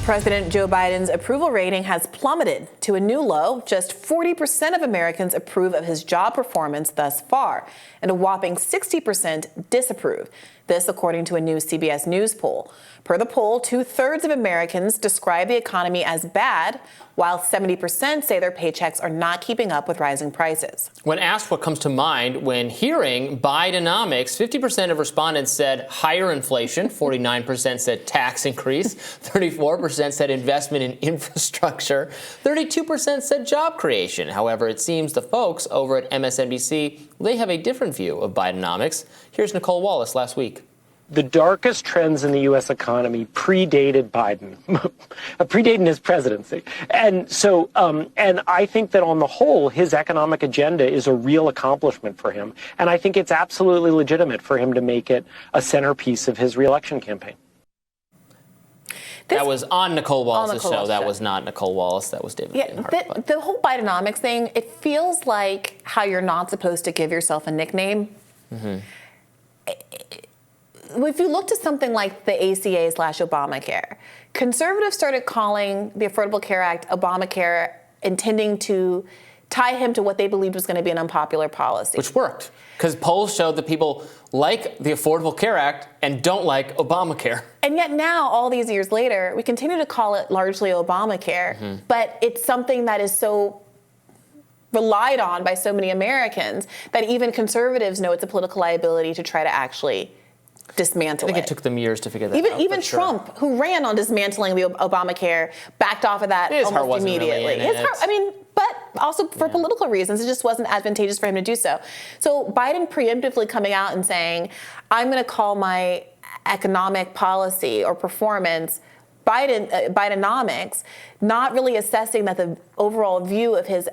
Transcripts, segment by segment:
President Joe Biden's approval rating has plummeted to a new low. Just 40% of Americans approve of his job performance thus far, and a whopping 60% disapprove. This, according to a new CBS News poll. Per the poll, 2/3 of Americans describe the economy as bad, while 70% say their paychecks are not keeping up with rising prices. When asked what comes to mind when hearing Bidenomics, 50% of respondents said higher inflation, 49% said tax increase, 34% said investment in infrastructure, 32% said job creation. However, it seems the folks over at MSNBC, they have a different view of Bidenomics. Here's Nicole Wallace last week. The darkest trends in the U.S. economy predated Biden, predating his presidency. And so, and I think that on the whole, his economic agenda is a real accomplishment for him. And I think it's absolutely legitimate for him to make it a centerpiece of his reelection campaign. That was on Nicole Wallace's show. That was not Nicole Wallace. That was David. Yeah, the whole Bidenomics thing, it feels like how you're not supposed to give yourself a nickname. Mm-hmm. If you look to something like the ACA/Obamacare, conservatives started calling the Affordable Care Act Obamacare, intending to tie him to what they believed was going to be an unpopular policy. Which worked, because polls showed that people like the Affordable Care Act and don't like Obamacare. And yet now, all these years later, we continue to call it largely Obamacare, but it's something that is so relied on by so many Americans that even conservatives know it's a political liability to try to actually dismantle it. I think it took them years to figure that out. Even Trump, who ran on dismantling the Obamacare, backed off of that almost immediately. But also for political reasons, it just wasn't advantageous for him to do so. So Biden preemptively coming out and saying, I'm going to call my economic policy or performance Bidenomics, not really assessing that the overall view of his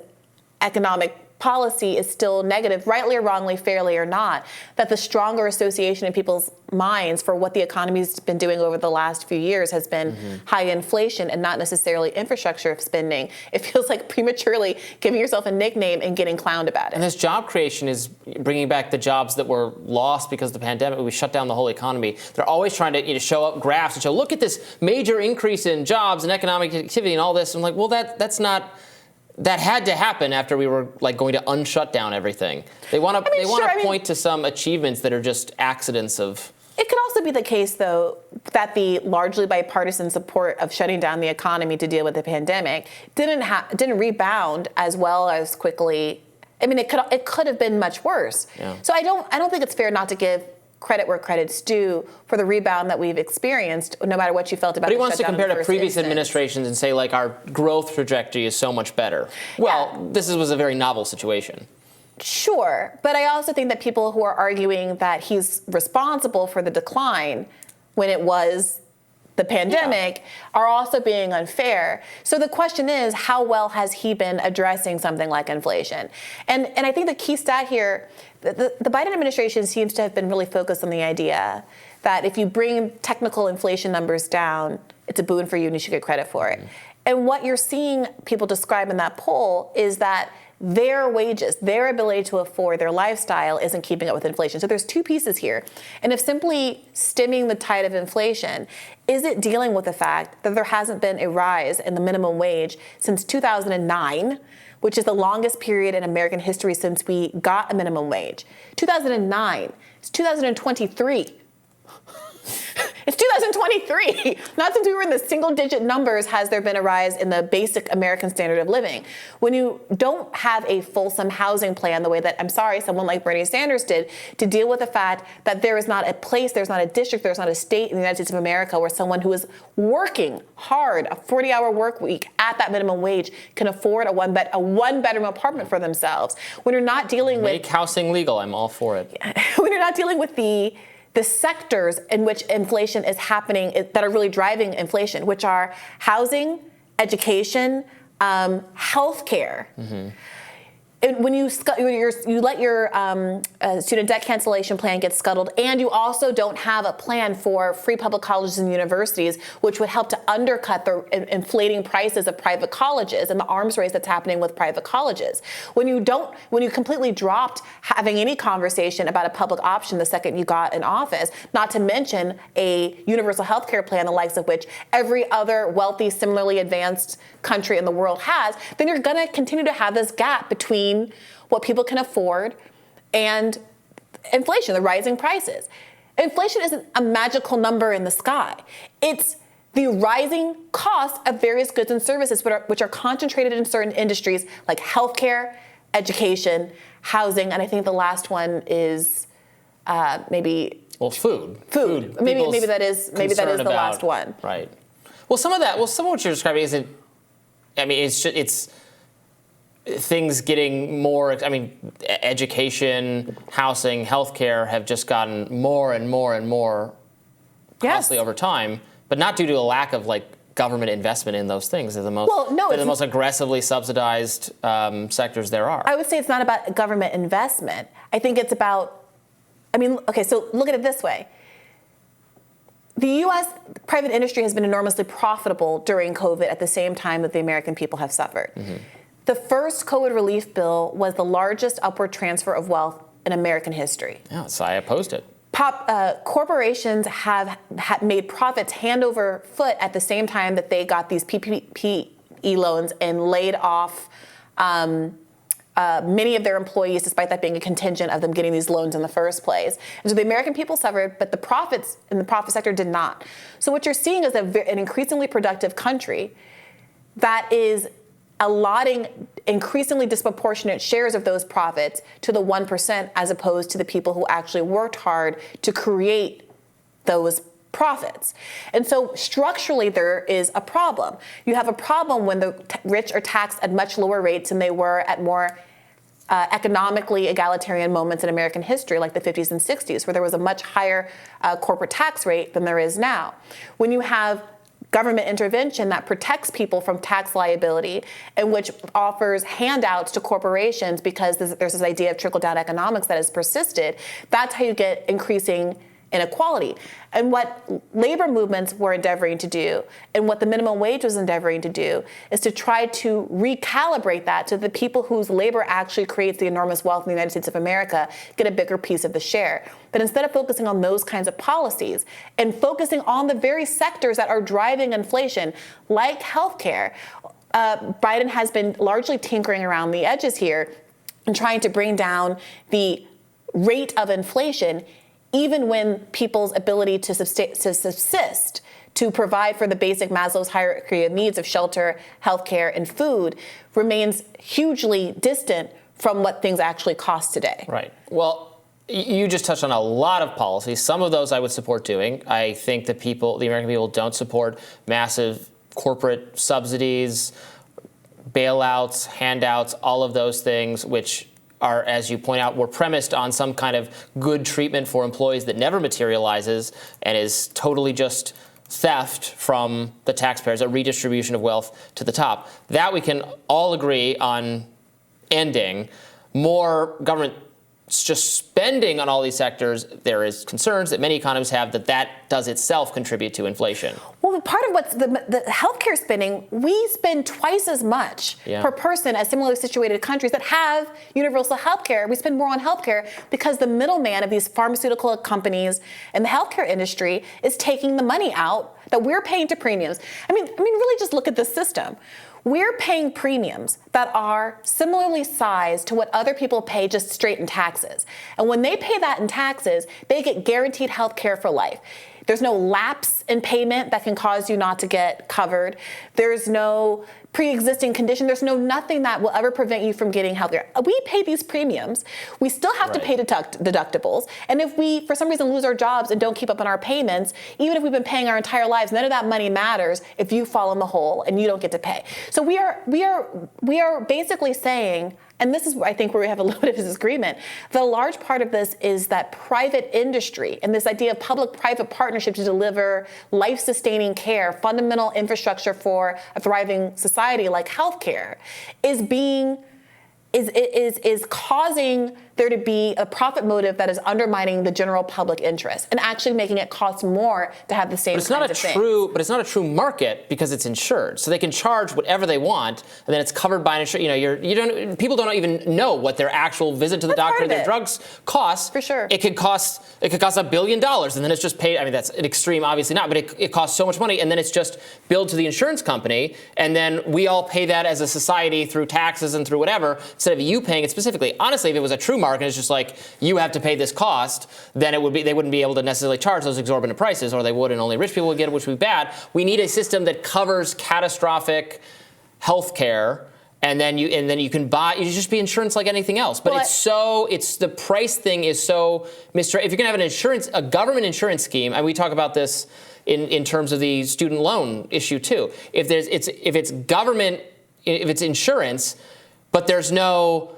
economic policy is still negative, rightly or wrongly, fairly or not, that the stronger association in people's minds for what the economy's been doing over the last few years has been high inflation and not necessarily infrastructure spending. It feels like prematurely giving yourself a nickname and getting clowned about it. And this job creation is bringing back the jobs that were lost because of the pandemic. We shut down the whole economy. They're always trying to show up graphs and show, look at this major increase in jobs and economic activity and all this. I'm like, well, that's not... That had to happen after we were going to unshut down everything. They want to point to some achievements that are just accidents of. It could also be the case, though, that the largely bipartisan support of shutting down the economy to deal with the pandemic didn't rebound as well as quickly. I mean, it could have been much worse. Yeah. So I don't think it's fair not to give credit where credit's due for the rebound that we've experienced, no matter what you felt about it. But he wants to compare to previous administrations and say, our growth trajectory is so much better. Well, this was a very novel situation. Sure. But I also think that people who are arguing that he's responsible for the decline when it was the pandemic are also being unfair. So the question is, how well has he been addressing something like inflation? And I think the key stat here, the Biden administration seems to have been really focused on the idea that if you bring technical inflation numbers down, it's a boon for you and you should get credit for it. And what you're seeing people describe in that poll is that their wages, their ability to afford their lifestyle isn't keeping up with inflation. So there's two pieces here. And if simply stemming the tide of inflation, is it dealing with the fact that there hasn't been a rise in the minimum wage since 2009, which is the longest period in American history since we got a minimum wage? 2009. It's 2023. It's 2023. Not since we were in the single-digit numbers has there been a rise in the basic American standard of living. When you don't have a fulsome housing plan the way that, someone like Bernie Sanders did, to deal with the fact that there is not a place, there's not a district, there's not a state in the United States of America where someone who is working hard, a 40-hour work week at that minimum wage can afford a one-bedroom apartment for themselves. When you're not dealing with... Make housing legal. I'm all for it. When you're not dealing with the sectors in which inflation is happening that are really driving inflation, which are housing, education, healthcare. when you let your student debt cancellation plan get scuttled, and you also don't have a plan for free public colleges and universities, which would help to undercut the inflating prices of private colleges and the arms race that's happening with private colleges. When you completely dropped having any conversation about a public option the second you got in office, not to mention a universal health care plan, the likes of which every other wealthy, similarly advanced country in the world has, then you're going to continue to have this gap between what people can afford and inflation, the rising prices. Inflation isn't a magical number in the sky. It's the rising cost of various goods and services, which are concentrated in certain industries like healthcare, education, housing, and I think the last one is maybe food. Food. Maybe that is the last one. Right. Well, some of what you're describing isn't. I mean, it's things getting more. I mean, education, housing, healthcare have just gotten more and more and more costly over time, but not due to a lack of government investment in those things. They're the most aggressively subsidized sectors there are. I would say it's not about government investment. I think it's about. I mean, okay, so look at it this way. The U.S. private industry has been enormously profitable during COVID at the same time that the American people have suffered. Mm-hmm. The first COVID relief bill was the largest upward transfer of wealth in American history. Yeah, so I opposed it. Corporations have made profits hand over foot at the same time that they got these PPP loans and laid off many of their employees, despite that being a contingent of them getting these loans in the first place. And so the American people suffered, but the profits in the profit sector did not. So what you're seeing is an increasingly productive country that is allotting increasingly disproportionate shares of those profits to the 1% as opposed to the people who actually worked hard to create those profits. And so structurally, there is a problem. You have a problem when the rich are taxed at much lower rates than they were at more economically egalitarian moments in American history, like the 50s and 60s, where there was a much higher corporate tax rate than there is now. When you have government intervention that protects people from tax liability and which offers handouts to corporations because there's this idea of trickle-down economics that has persisted, that's how you get increasing inequality. And what labor movements were endeavoring to do and what the minimum wage was endeavoring to do is to try to recalibrate that so the people whose labor actually creates the enormous wealth in the United States of America get a bigger piece of the share. But instead of focusing on those kinds of policies and focusing on the very sectors that are driving inflation, like healthcare, Biden has been largely tinkering around the edges here and trying to bring down the rate of inflation even when people's ability to subsist, to provide for the basic Maslow's hierarchy of needs of shelter, healthcare, and food remains hugely distant from what things actually cost today. Right. Well, you just touched on a lot of policies. Some of those I would support doing. I think the American people don't support massive corporate subsidies, bailouts, handouts, all of those things, which are, as you point out, were premised on some kind of good treatment for employees that never materializes and is totally just theft from the taxpayers, a redistribution of wealth to the top. That we can all agree on ending. More government just spending on all these sectors, there is concerns that many economists have that does itself contribute to inflation. Well, part of what's the healthcare spending, we spend twice as much per person as similarly situated countries that have universal healthcare. We spend more on healthcare because the middleman of these pharmaceutical companies and the healthcare industry is taking the money out that we're paying to premiums. I mean, really just look at the system. We're paying premiums that are similarly sized to what other people pay just straight in taxes. And when they pay that in taxes, they get guaranteed health care for life. There's no lapse in payment that can cause you not to get covered. There's no pre-existing condition. There's nothing that will ever prevent you from getting health care. We pay these premiums. We still have to pay deductibles. And if we, for some reason, lose our jobs and don't keep up on our payments, even if we've been paying our entire lives, none of that money matters if you fall in the hole and you don't get to pay. So we are basically saying, and this is, I think, where we have a little bit of a disagreement, that a large part of this is that private industry and this idea of public-private partnership to deliver life-sustaining care, fundamental infrastructure for a thriving society like healthcare, is being is causing there to be a profit motive that is undermining the general public interest and actually making it cost more to have the same. But it's not a true market because it's insured, so they can charge whatever they want, and then it's covered by an insurance. People don't even know what their actual visit to the doctor, their drugs cost. For sure, it could cost $1 billion, and then it's just paid. I mean, that's an extreme, obviously not, but it costs so much money, and then it's just billed to the insurance company, and then we all pay that as a society through taxes and through whatever, instead of you paying it specifically. Honestly, if it was a true market, it's just like you have to pay this cost, then they wouldn't be able to necessarily charge those exorbitant prices, or they would, and only rich people would get it, which would be bad. We need a system that covers catastrophic health care. And then you can buy. You just be insurance like anything else. But it's the price thing is so if you're gonna have a government insurance scheme, and we talk about this in terms of the student loan issue too. If it's government, if it's insurance, but there's no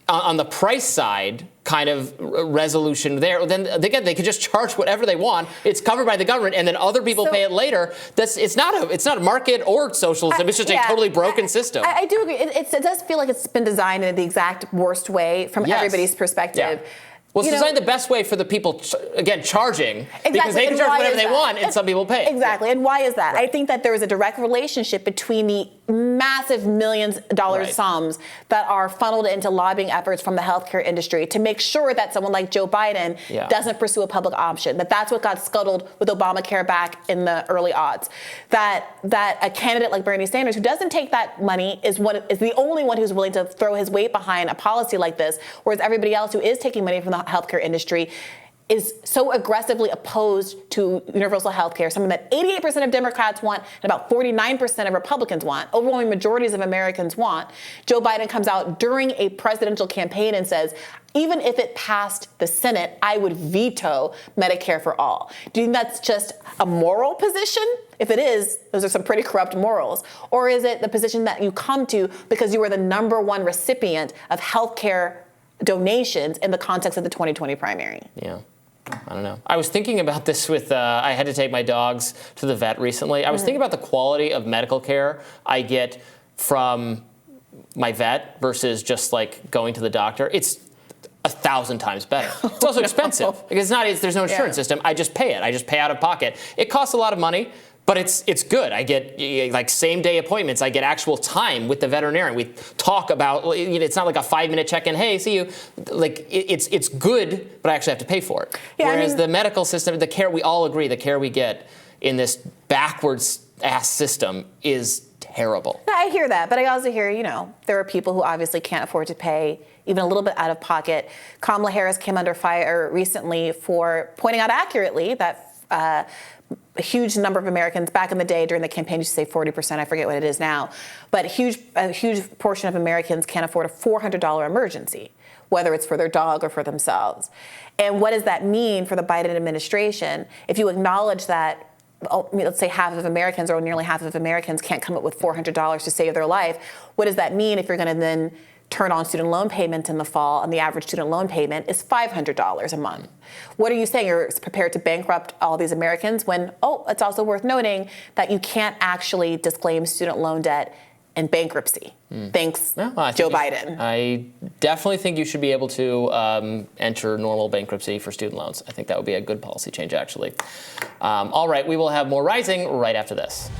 on the price side kind of resolution there, then again they could just charge whatever they want. It's covered by the government, and then other people pay it later. It's not a market or socialism. It's just a totally broken system. I do agree. It does feel like it's been designed in the exact worst way from everybody's perspective. Yeah. Well, it's designed the best way for the people, charging. Exactly. Because they can charge whatever they want, and some people pay. Exactly. And why is that? Right. I think that there is a direct relationship between the massive millions of dollars sums that are funneled into lobbying efforts from the healthcare industry to make sure that someone like Joe Biden doesn't pursue a public option. That's what got scuttled with Obamacare back in the early aughts. That a candidate like Bernie Sanders, who doesn't take that money, is the only one who's willing to throw his weight behind a policy like this, whereas everybody else who is taking money from the healthcare industry is so aggressively opposed to universal health care, something that 88% of Democrats want and about 49% of Republicans want, overwhelming majorities of Americans want. Joe Biden comes out during a presidential campaign and says, even if it passed the Senate, I would veto Medicare for all. Do you think that's just a moral position? If it is, those are some pretty corrupt morals. Or is it the position that you come to because you were the #1 recipient of health care donations in the context of the 2020 primary? Yeah. I don't know. I was thinking about this with, I had to take my dogs to the vet recently. I was thinking about the quality of medical care I get from my vet versus just like going to the doctor. It's 1,000 times better. It's also expensive because there's no insurance system. I just pay it. I just pay out of pocket. It costs a lot of money. But it's good. I get like same day appointments. I get actual time with the veterinarian. We talk about. It's not like a 5-minute check-in. Hey, see you. Like it's good, but I actually have to pay for it. Yeah, whereas the medical system, the care, we all agree, the care we get in this backwards ass system is terrible. I hear that, but I also hear there are people who obviously can't afford to pay even a little bit out of pocket. Kamala Harris came under fire recently for pointing out accurately that. A huge number of Americans back in the day during the campaign used to say 40%, I forget what it is now, but a huge portion of Americans can't afford a $400 emergency, whether it's for their dog or for themselves. And what does that mean for the Biden administration if you acknowledge that, let's say half of Americans or nearly half of Americans can't come up with $400 to save their life? What does that mean if you're going to then turn on student loan payments in the fall, and the average student loan payment is $500 a month? What are you saying? You're prepared to bankrupt all these Americans when, it's also worth noting that you can't actually disclaim student loan debt in bankruptcy. Thanks, Joe Biden. I definitely think you should be able to enter normal bankruptcy for student loans. I think that would be a good policy change, actually. All right, we will have more Rising right after this.